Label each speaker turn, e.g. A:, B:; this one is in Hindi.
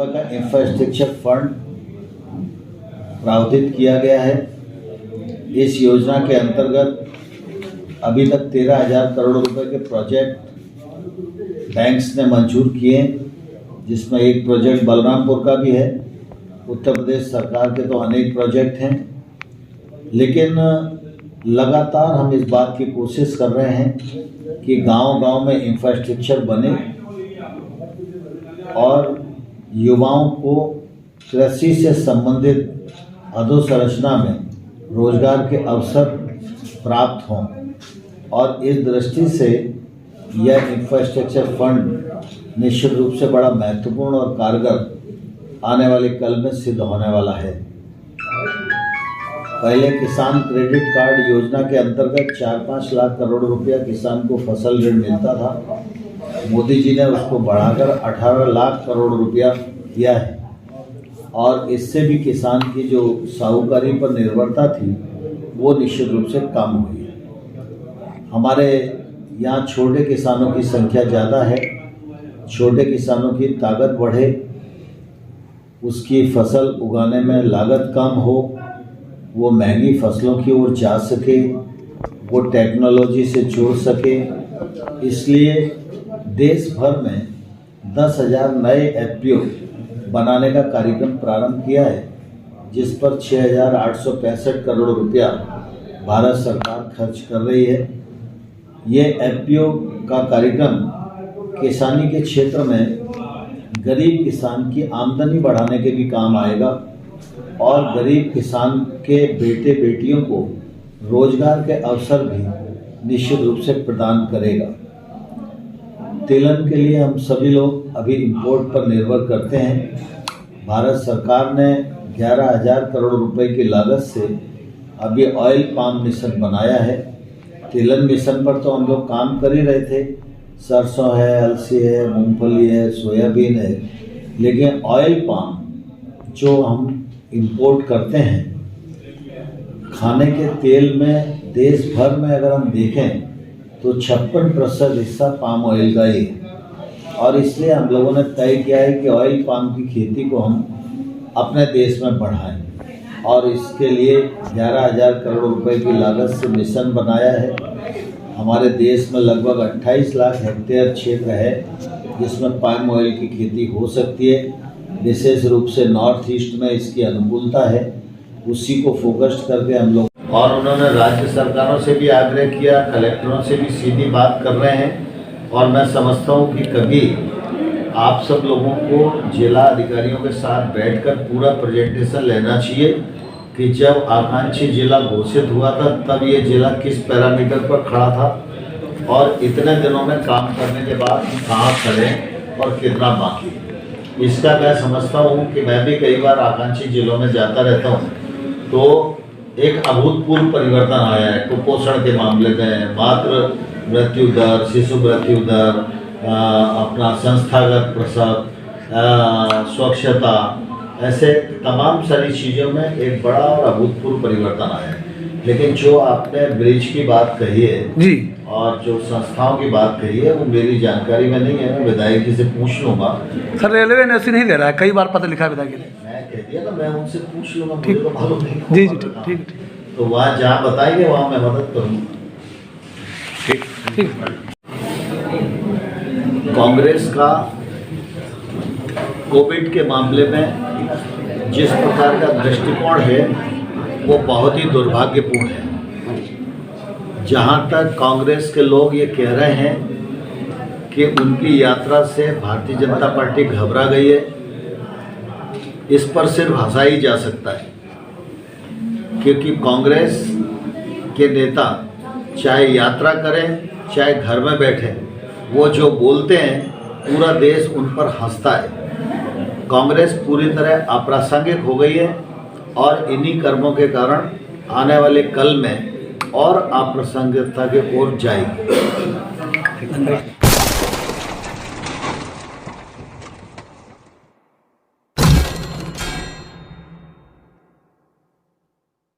A: रुपए का इंफ्रास्ट्रक्चर फंड प्रावधान किया गया है। इस योजना के अंतर्गत अभी तक 13,000 करोड़ रुपए के प्रोजेक्ट बैंक्स ने मंजूर किए, जिसमें एक प्रोजेक्ट बलरामपुर का भी है। उत्तर प्रदेश सरकार के तो अनेक प्रोजेक्ट हैं, लेकिन लगातार हम इस बात की कोशिश कर रहे हैं कि गांव-गांव में इंफ्रास्ट्रक्चर बने और युवाओं को कृषि से संबंधित अधोसंरचना में रोजगार के अवसर प्राप्त हों, और इस दृष्टि से यह इंफ्रास्ट्रक्चर फंड निश्चित रूप से बड़ा महत्वपूर्ण और कारगर आने वाले कल में सिद्ध होने वाला है। पहले किसान क्रेडिट कार्ड योजना के अंतर्गत 4-5 लाख करोड़ रुपया किसान को फसल ऋण मिलता था। मोदी जी ने उसको बढ़ाकर 18 लाख करोड़ रुपया किया है, और इससे भी किसान की जो साहूकारी पर निर्भरता थी वो निश्चित रूप से कम हुई है। हमारे यहाँ छोटे किसानों की संख्या ज़्यादा है। छोटे किसानों की ताकत बढ़े, उसकी फसल उगाने में लागत कम हो, वो महंगी फसलों की ओर जा सके, वो टेक्नोलॉजी से जुड़ सके, इसलिए देश भर में 10,000 नए एफपीओ बनाने का कार्यक्रम प्रारंभ किया है, जिस पर 6,865 करोड़ रुपया भारत सरकार खर्च कर रही है। ये एफपीओ का कार्यक्रम किसानी के क्षेत्र में गरीब किसान की आमदनी बढ़ाने के भी काम आएगा, और गरीब किसान के बेटे बेटियों को रोजगार के अवसर भी निश्चित रूप से प्रदान करेगा। तिलहन के लिए हम सभी लोग अभी इंपोर्ट पर निर्भर करते हैं। भारत सरकार ने 11,000 करोड़ रुपए की लागत से अभी ऑयल पाम मिशन बनाया है। तिलहन मिशन पर तो हम लोग काम कर ही रहे थे, सरसों है, अलसी है, मूंगफली है, सोयाबीन है, लेकिन ऑयल पाम जो हम इंपोर्ट करते हैं, खाने के तेल में देश भर में अगर हम देखें तो 56% हिस्सा पाम ऑयल का ही है, और इसलिए हम लोगों ने तय किया है कि ऑयल पाम की खेती को हम अपने देश में बढ़ाएं, और इसके लिए 11,000 करोड़ रुपए की लागत से मिशन बनाया है। हमारे देश में लगभग 28 लाख हेक्टेयर क्षेत्र है जिसमें पाम ऑयल की खेती हो सकती है। विशेष रूप से नॉर्थ ईस्ट में इसकी अनुकूलता है, उसी को फोकस करके हम लोग, और उन्होंने राज्य सरकारों से भी आग्रह किया, कलेक्टरों से भी सीधी बात कर रहे हैं। और मैं समझता हूँ कि कभी आप सब लोगों को जिला अधिकारियों के साथ बैठकर पूरा प्रेजेंटेशन लेना चाहिए कि जब आकांक्षी जिला घोषित हुआ था तब ये जिला किस पैरामीटर पर खड़ा था, और इतने दिनों में काम करने के बाद कहाँ खड़े और कितना बाकी। इसका मैं समझता हूँ कि मैं भी कई बार आकांक्षी जिलों में जाता रहता हूँ, तो एक अभूतपूर्व परिवर्तन आया है कुपोषण के मामले में, मातृ मृत्यु दर, शिशु मृत्यु दर, अपना संस्थागत प्रसव, स्वच्छता, ऐसे तमाम सारी चीज़ों में एक बड़ा और अभूतपूर्व परिवर्तन आया है। लेकिन जो आपने ब्रिज की बात कही है जी, और जो संस्थाओं की बात कही है, वो मेरी जानकारी में नहीं है, मैं विधायक जी से पूछ लूँगा।
B: सर रेलवे ने ऐसे नहीं दे रहा है, कई बार पता लिखा है विधायक ने।
A: मैं कह दिया ना, मैं उनसे पूछ लूँगा,
B: ठीक,
A: मुझे तो मालूम नहीं।
B: जी जी ठीक ठीक।
A: तो वहाँ जहाँ बताएंगे वहाँ मैं मदद करूँगा। ठीक
B: ठीक।
A: कांग्रेस का कोविड के मामले में जिस प्रकार का दृष्टिकोण है वो बहुत ही दुर्भाग्यपूर्ण है। जहाँ तक कांग्रेस के लोग ये कह रहे हैं कि उनकी यात्रा से भारतीय जनता पार्टी घबरा गई है, इस पर सिर्फ हंसा ही जा सकता है, क्योंकि कांग्रेस के नेता चाहे यात्रा करें चाहे घर में बैठे, वो जो बोलते हैं पूरा देश उन पर हंसता है। कांग्रेस पूरी तरह अप्रासंगिक हो गई है, और इन्हीं कर्मों के कारण आने वाले कल में और अप्रासंगिकता की ओर जाएगी।